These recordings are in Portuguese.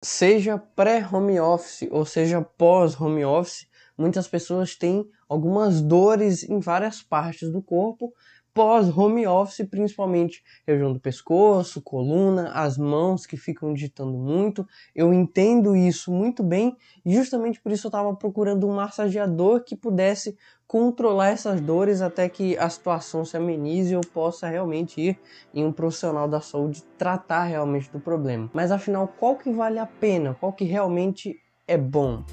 Seja pré-home office ou seja pós-home office, muitas pessoas têm algumas dores em várias partes do corpo. Pós-home office, principalmente região do pescoço, coluna, as mãos que ficam digitando muito. Eu entendo isso muito bem e justamente por isso eu estava procurando um massageador que pudesse controlar essas dores até que a situação se amenize e eu possa realmente ir em um profissional da saúde tratar realmente do problema. Mas afinal, qual que vale a pena? Qual que realmente é bom?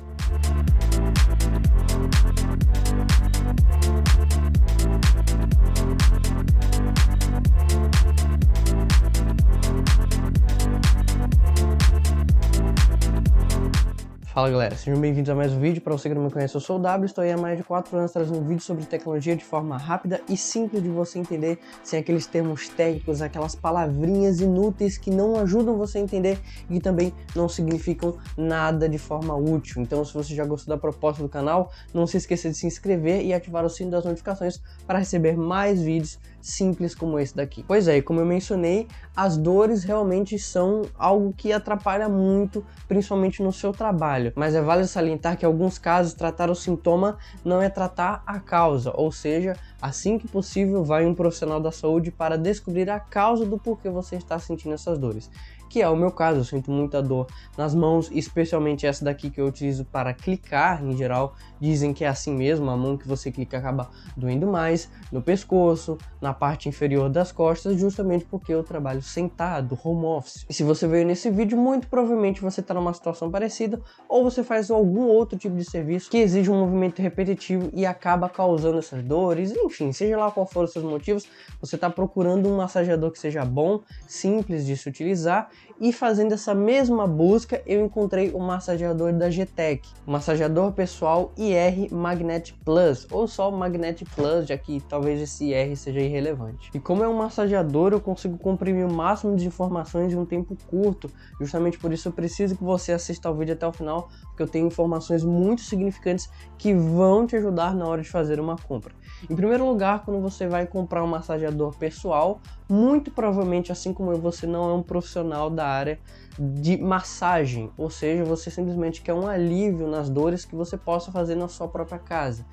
Fala galera, sejam bem-vindos a mais um vídeo. Para você que não me conhece, eu sou o W, estou aí há mais de 4 anos trazendo um vídeo sobre tecnologia de forma rápida e simples de você entender, sem aqueles termos técnicos, aquelas palavrinhas inúteis que não ajudam você a entender e também não significam nada de forma útil. Então, se você já gostou da proposta do canal, não se esqueça de se inscrever e ativar o sino das notificações para receber mais vídeos simples como esse daqui. Pois é, como eu mencionei, as dores realmente são algo que atrapalha muito, principalmente no seu trabalho. Mas é válido salientar que em alguns casos tratar o sintoma não é tratar a causa, ou seja, assim que possível vai um profissional da saúde para descobrir a causa do porquê você está sentindo essas dores. Que é o meu caso, eu sinto muita dor nas mãos, especialmente essa daqui que eu utilizo para clicar. Em geral, dizem que é assim mesmo, a mão que você clica acaba doendo mais, no pescoço, na parte inferior das costas, justamente porque eu trabalho sentado, home office. E se você veio nesse vídeo, muito provavelmente você está numa situação parecida, ou você faz algum outro tipo de serviço que exige um movimento repetitivo e acaba causando essas dores, enfim, seja lá qual for os seus motivos, você está procurando um massageador que seja bom, simples de se utilizar. E fazendo essa mesma busca, eu encontrei o massageador da Getech, o massageador pessoal IR Magnet Plus, ou só Magnet Plus, já que talvez esse IR seja irrelevante. E como é um massageador, eu consigo comprimir o máximo de informações em um tempo curto. Justamente por isso eu preciso que você assista ao vídeo até o final, porque eu tenho informações muito significantes que vão te ajudar na hora de fazer uma compra. Em primeiro lugar, quando você vai comprar um massageador pessoal, muito provavelmente, assim como eu, você não é um profissional da área de massagem, ou seja, você simplesmente quer um alívio nas dores que você possa fazer na sua própria casa.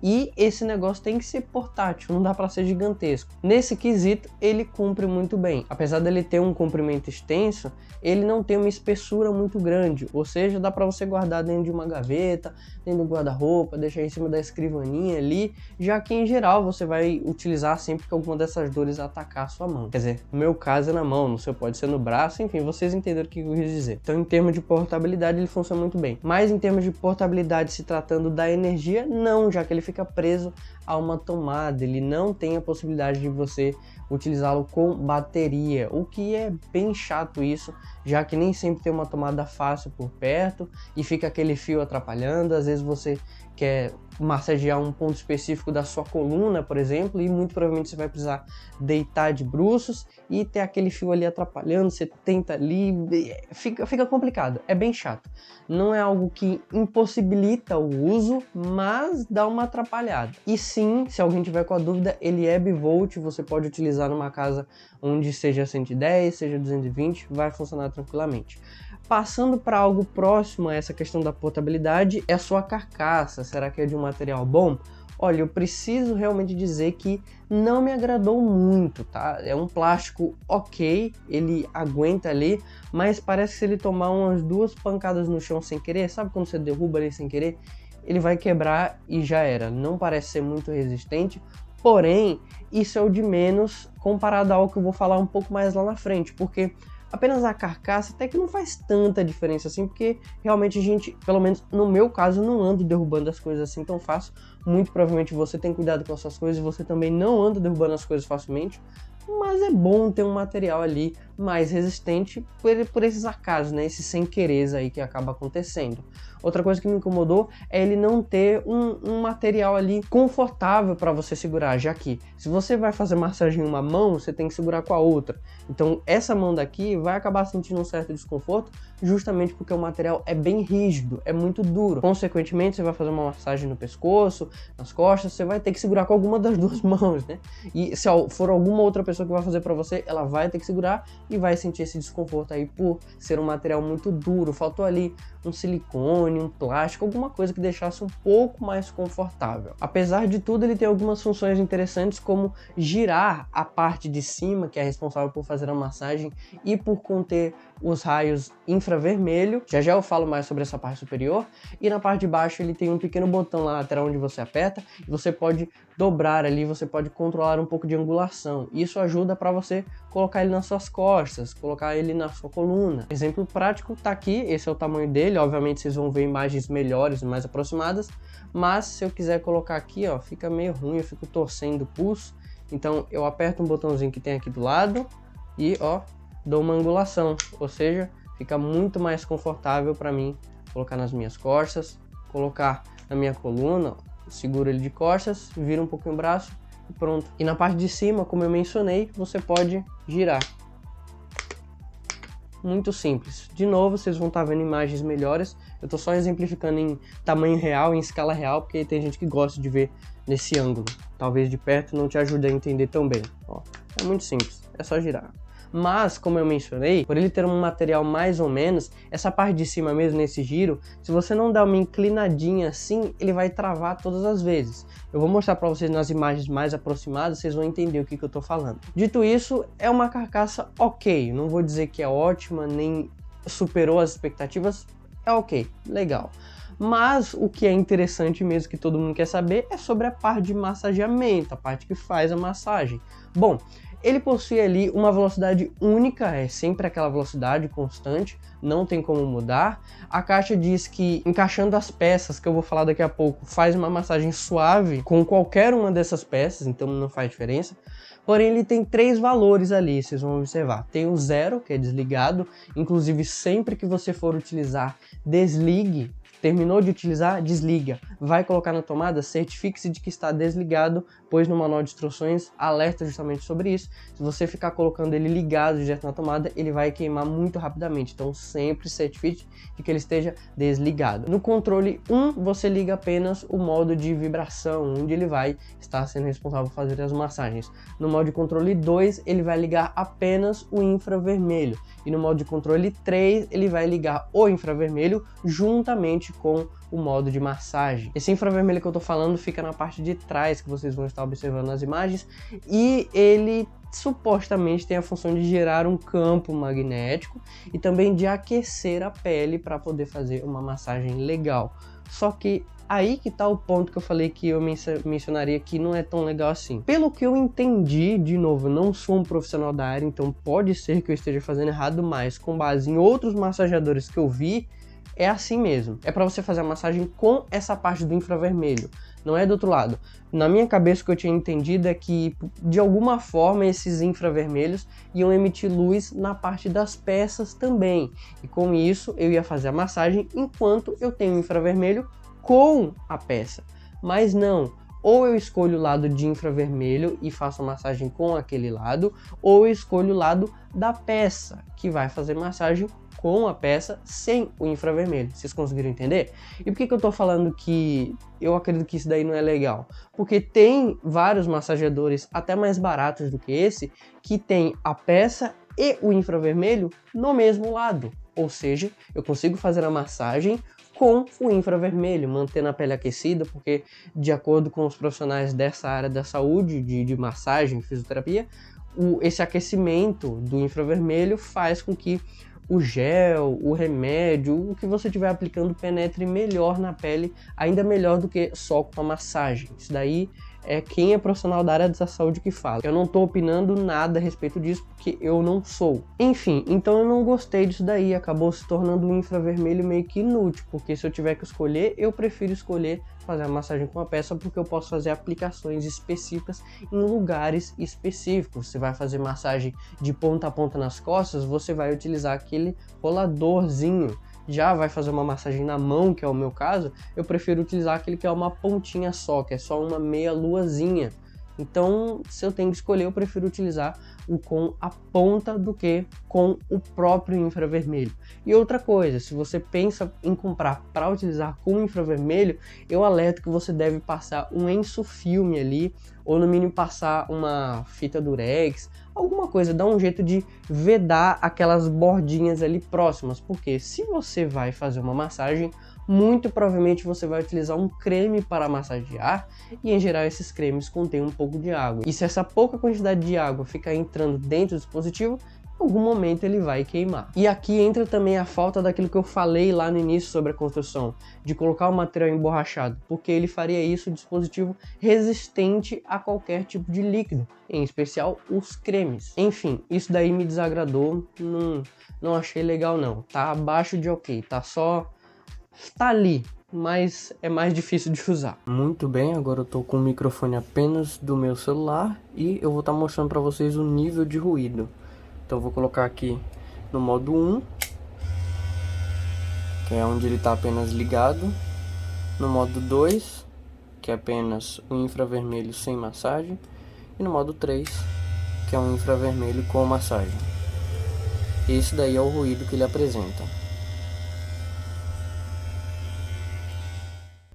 E esse negócio tem que ser portátil, não dá para ser gigantesco. Nesse quesito, ele cumpre muito bem. Apesar dele ter um comprimento extenso, ele não tem uma espessura muito grande, ou seja, dá para você guardar dentro de uma gaveta, dentro do guarda-roupa, deixar em cima da escrivaninha ali, já que em geral você vai utilizar sempre que alguma dessas dores atacar a sua mão. Quer dizer, no meu caso é na mão, no seu pode ser no braço, enfim, vocês entenderam o que eu quis dizer. Então, em termos de portabilidade, ele funciona muito bem. Mas em termos de portabilidade, se tratando da energia, não, já que ele fica preso a uma tomada, ele não tem a possibilidade de você utilizá-lo com bateria, o que é bem chato isso, já que nem sempre tem uma tomada fácil por perto e fica aquele fio atrapalhando. Às vezes você quer massagear um ponto específico da sua coluna, por exemplo, e muito provavelmente você vai precisar deitar de bruços e ter aquele fio ali atrapalhando, você tenta ali, fica complicado, é bem chato. Não é algo que impossibilita o uso, mas dá uma atrapalhada. E sim, se alguém tiver com a dúvida, ele é bivolt, você pode utilizar numa casa onde seja 110, seja 220, vai funcionar tranquilamente. Passando para algo próximo a essa questão da portabilidade, é a sua carcaça. Será que é de um material bom? Olha, eu preciso realmente dizer que não me agradou muito, tá? É um plástico ok, ele aguenta ali, mas parece que se ele tomar umas 2 pancadas no chão sem querer, sabe quando você derruba ali sem querer? Ele vai quebrar e já era. Não parece ser muito resistente, porém, isso é o de menos comparado ao que eu vou falar um pouco mais lá na frente, porque apenas a carcaça até que não faz tanta diferença assim, porque realmente a gente, pelo menos no meu caso, não ando derrubando as coisas assim tão fácil. Muito provavelmente você tem cuidado com as suas coisas, você também não anda derrubando as coisas facilmente, mas é bom ter um material ali mais resistente por esses acasos, né? Esses sem quereres aí que acaba acontecendo. Outra coisa que me incomodou é ele não ter um material ali confortável para você segurar, já que se você vai fazer massagem em uma mão, você tem que segurar com a outra. Então essa mão daqui vai acabar sentindo um certo desconforto, justamente porque o material é bem rígido, é muito duro. Consequentemente, você vai fazer uma massagem no pescoço, nas costas, você vai ter que segurar com alguma das 2 mãos, né? E se for alguma outra pessoa que vai fazer para você, ela vai ter que segurar e vai sentir esse desconforto aí por ser um material muito duro. Faltou ali um silicone, um plástico, alguma coisa que deixasse um pouco mais confortável. Apesar de tudo, ele tem algumas funções interessantes, como girar a parte de cima, que é responsável por fazer a massagem e por conter os raios infravermelho. Já já eu falo mais sobre essa parte superior. E na parte de baixo ele tem um pequeno botão lá lateral onde você aperta e você pode dobrar ali, você pode controlar um pouco de angulação. Isso ajuda para você colocar ele nas suas costas, colocar ele na sua coluna. Exemplo prático tá aqui, esse é o tamanho dele. Obviamente vocês vão ver imagens melhores e mais aproximadas, mas se eu quiser colocar aqui, ó, fica meio ruim, eu fico torcendo o pulso. Então eu aperto um botãozinho que tem aqui do lado e ó, dou uma angulação, ou seja, fica muito mais confortável para mim colocar nas minhas costas, colocar na minha coluna, ó, seguro ele de costas, vira um pouquinho o braço e pronto. E na parte de cima, como eu mencionei, você pode girar. Muito simples. De novo, vocês vão estar vendo imagens melhores. Eu estou só exemplificando em tamanho real, em escala real, porque tem gente que gosta de ver nesse ângulo. Talvez de perto não te ajude a entender tão bem. Ó, é muito simples, é só girar. Mas, como eu mencionei, por ele ter um material mais ou menos, essa parte de cima mesmo, nesse giro, se você não dar uma inclinadinha assim, ele vai travar todas as vezes. Eu vou mostrar para vocês nas imagens mais aproximadas, vocês vão entender o que eu tô falando. Dito isso, é uma carcaça ok, não vou dizer que é ótima, nem superou as expectativas, é ok, legal. Mas o que é interessante mesmo, que todo mundo quer saber, é sobre a parte de massageamento, a parte que faz a massagem. Bom, ele possui ali uma velocidade única, é sempre aquela velocidade constante, não tem como mudar. A caixa diz que encaixando as peças, que eu vou falar daqui a pouco, faz uma massagem suave com qualquer uma dessas peças, então não faz diferença. Porém, ele tem 3 valores ali, vocês vão observar. Tem o 0, que é desligado, inclusive sempre que você for utilizar, desligue. Terminou de utilizar, desliga. Vai colocar na tomada, certifique-se de que está desligado, pois no manual de instruções alerta justamente sobre isso. Se você ficar colocando ele ligado direto na tomada, ele vai queimar muito rapidamente. Então sempre certifique de que ele esteja desligado. No controle 1, você liga apenas o modo de vibração, onde ele vai estar sendo responsável por fazer as massagens. No modo de controle 2, ele vai ligar apenas o infravermelho. E no modo de controle 3, ele vai ligar o infravermelho juntamente com o modo de massagem. Esse infravermelho que eu tô falando fica na parte de trás, que vocês vão estar observando nas imagens, e ele supostamente tem a função de gerar um campo magnético e também de aquecer a pele para poder fazer uma massagem legal. Só que aí que tá o ponto que eu falei que eu mencionaria que não é tão legal assim. Pelo que eu entendi, de novo, eu não sou um profissional da área, então pode ser que eu esteja fazendo errado, mas com base em outros massageadores que eu vi, é assim mesmo. É para você fazer a massagem com essa parte do infravermelho, não é do outro lado. Na minha cabeça, o que eu tinha entendido é que, de alguma forma, esses infravermelhos iam emitir luz na parte das peças também. E com isso, eu ia fazer a massagem enquanto eu tenho o infravermelho com a peça. Mas não. Ou eu escolho o lado de infravermelho e faço a massagem com aquele lado, ou eu escolho o lado da peça, que vai fazer massagem com a peça sem o infravermelho. Vocês conseguiram entender? E por que eu tô falando que eu acredito que isso daí não é legal? Porque tem vários massageadores, até mais baratos do que esse, que tem a peça e o infravermelho no mesmo lado. Ou seja, eu consigo fazer a massagem com o infravermelho, mantendo a pele aquecida, porque de acordo com os profissionais dessa área da saúde, de massagem, fisioterapia, esse aquecimento do infravermelho faz com que o gel, o remédio, o que você estiver aplicando penetre melhor na pele, ainda melhor do que só com a massagem. Isso daí é quem é profissional da área da saúde que fala. Eu não estou opinando nada a respeito disso, porque eu não sou. Enfim, então eu não gostei disso daí, acabou se tornando um infravermelho meio que inútil, porque se eu tiver que escolher, eu prefiro escolher fazer a massagem com a peça, porque eu posso fazer aplicações específicas em lugares específicos. Você vai fazer massagem de ponta a ponta nas costas, você vai utilizar aquele roladorzinho. Já vai fazer uma massagem na mão, que é o meu caso, eu prefiro utilizar aquele que é uma pontinha só, que é só uma meia luazinha. Então, se eu tenho que escolher, eu prefiro utilizar com a ponta do que com o próprio infravermelho. E outra coisa, se você pensa em comprar para utilizar com infravermelho, eu alerto que você deve passar um ensofilme ali, ou no mínimo passar uma fita durex, alguma coisa, dá um jeito de vedar aquelas bordinhas ali próximas, porque se você vai fazer uma massagem, muito provavelmente você vai utilizar um creme para massagear, e em geral esses cremes contêm um pouco de água. E se essa pouca quantidade de água ficar entrando dentro do dispositivo, em algum momento ele vai queimar. E aqui entra também a falta daquilo que eu falei lá no início sobre a construção, de colocar o material emborrachado, porque ele faria isso o dispositivo resistente a qualquer tipo de líquido, em especial os cremes. Enfim, isso daí me desagradou, não achei legal não, tá abaixo de ok, tá ali, mas é mais difícil de usar. Muito bem, agora eu tô com o microfone apenas do meu celular e eu vou estar mostrando para vocês o nível de ruído. Então eu vou colocar aqui no modo 1, que é onde ele está apenas ligado. No modo 2, que é apenas o infravermelho sem massagem. E no modo 3, que é um infravermelho com massagem. Esse daí é o ruído que ele apresenta.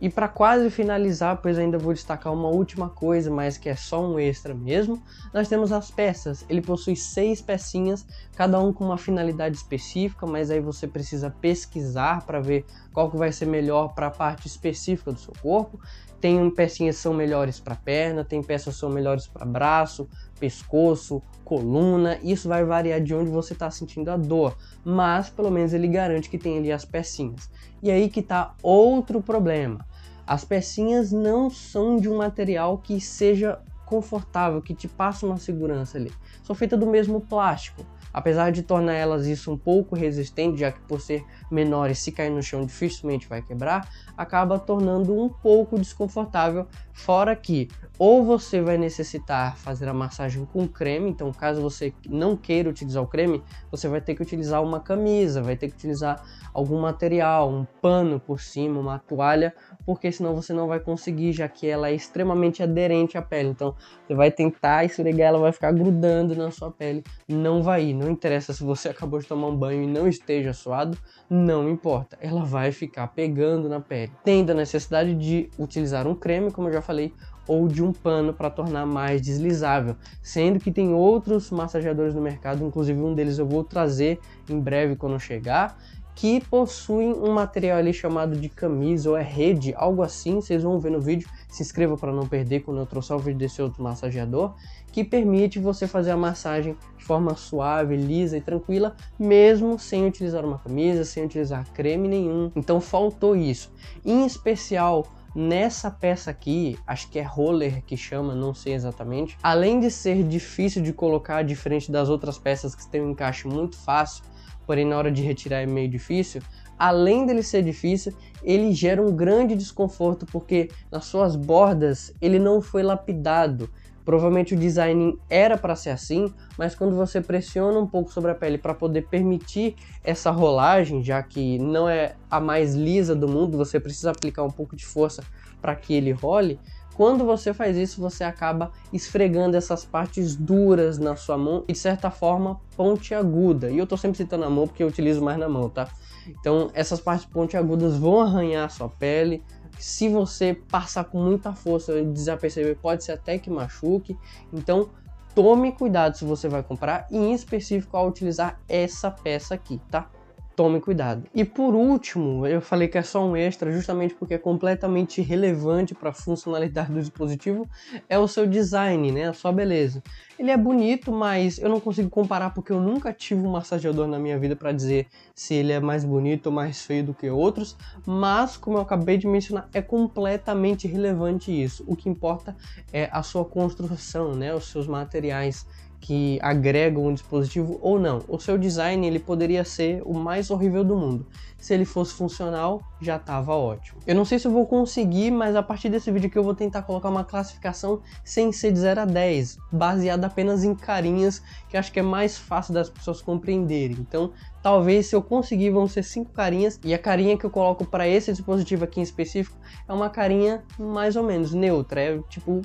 E para quase finalizar, pois ainda vou destacar uma última coisa, mas que é só um extra mesmo, nós temos as peças. Ele possui 6 pecinhas, cada um com uma finalidade específica, mas aí você precisa pesquisar para ver qual que vai ser melhor para a parte específica do seu corpo. Tem pecinhas que são melhores para perna, tem peças que são melhores para braço, pescoço, coluna. Isso vai variar de onde você está sentindo a dor, mas pelo menos ele garante que tem ali as pecinhas. E aí que está outro problema. As pecinhas não são de um material que seja confortável, que te passe uma segurança ali. São feitas do mesmo plástico. Apesar de tornar elas isso um pouco resistente, já que por ser menores, se cair no chão dificilmente vai quebrar, acaba tornando um pouco desconfortável, fora que ou você vai necessitar fazer a massagem com creme, então caso você não queira utilizar o creme, você vai ter que utilizar uma camisa, vai ter que utilizar algum material, um pano por cima, uma toalha, porque senão você não vai conseguir, já que ela é extremamente aderente à pele, então você vai tentar esfregar, ela vai ficar grudando na sua pele, não vai ir, não interessa se você acabou de tomar um banho e não esteja suado, não importa, ela vai ficar pegando na pele. Tendo a necessidade de utilizar um creme, como eu já falei, ou de um pano para tornar mais deslizável, sendo que tem outros massageadores no mercado, inclusive um deles eu vou trazer em breve quando chegar, que possuem um material ali chamado de camisa ou é rede, algo assim, vocês vão ver no vídeo, se inscreva para não perder quando eu trouxer o vídeo desse outro massageador, que permite você fazer a massagem de forma suave, lisa e tranquila, mesmo sem utilizar uma camisa, sem utilizar creme nenhum, então faltou isso, em especial nessa peça aqui, acho que é roller que chama, não sei exatamente, além de ser difícil de colocar, diferente das outras peças que tem um encaixe muito fácil, porém na hora de retirar é meio difícil, além dele ser difícil, ele gera um grande desconforto porque nas suas bordas ele não foi lapidado. Provavelmente o design era para ser assim, mas quando você pressiona um pouco sobre a pele para poder permitir essa rolagem, já que não é a mais lisa do mundo, você precisa aplicar um pouco de força para que ele role. Quando você faz isso, você acaba esfregando essas partes duras na sua mão e de certa forma pontiaguda. E eu tô sempre citando a mão porque eu utilizo mais na mão, tá? Então essas partes pontiagudas vão arranhar a sua pele. Se você passar com muita força e desaperceber, pode ser até que machuque. Então tome cuidado se você vai comprar e em específico ao utilizar essa peça aqui, tá? Tome cuidado. E por último, eu falei que é só um extra, justamente porque é completamente relevante para a funcionalidade do dispositivo, é o seu design, né? A sua beleza. Ele é bonito, mas eu não consigo comparar porque eu nunca tive um massageador na minha vida para dizer se ele é mais bonito ou mais feio do que outros, mas como eu acabei de mencionar, é completamente relevante isso. O que importa é a sua construção, né? Os seus materiais que agregam um dispositivo ou não. O seu design ele poderia ser o mais horrível do mundo. Se ele fosse funcional, já estava ótimo. Eu não sei se eu vou conseguir, mas a partir desse vídeo aqui eu vou tentar colocar uma classificação sem ser de 0 a 10, baseada apenas em carinhas, que acho que é mais fácil das pessoas compreenderem. Então, talvez se eu conseguir vão ser 5 carinhas, e a carinha que eu coloco para esse dispositivo aqui em específico é uma carinha mais ou menos neutra, é tipo,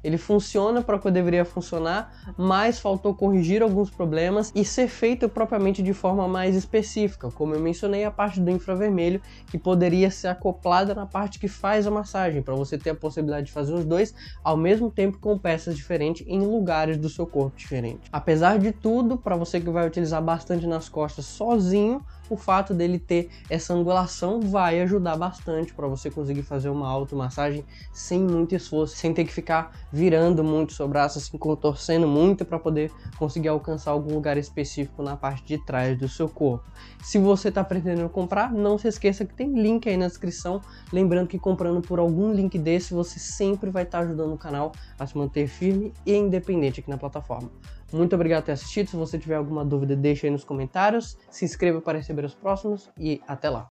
Ele funciona para o que deveria funcionar, mas faltou corrigir alguns problemas e ser feito propriamente de forma mais específica, como eu mencionei a parte do infravermelho, que poderia ser acoplada na parte que faz a massagem, para você ter a possibilidade de fazer os dois ao mesmo tempo com peças diferentes em lugares do seu corpo diferentes. Apesar de tudo, para você que vai utilizar bastante nas costas sozinho, o fato dele ter essa angulação vai ajudar bastante para você conseguir fazer uma automassagem sem muito esforço, sem ter que ficar virando muito seu braço, assim, contorcendo muito para poder conseguir alcançar algum lugar específico na parte de trás do seu corpo. Se você está pretendendo comprar, não se esqueça que tem link aí na descrição, lembrando que comprando por algum link desse, você sempre vai estar ajudando o canal a se manter firme e independente aqui na plataforma. Muito obrigado por ter assistido. Se você tiver alguma dúvida, deixa aí nos comentários. Se inscreva para receber os próximos e até lá.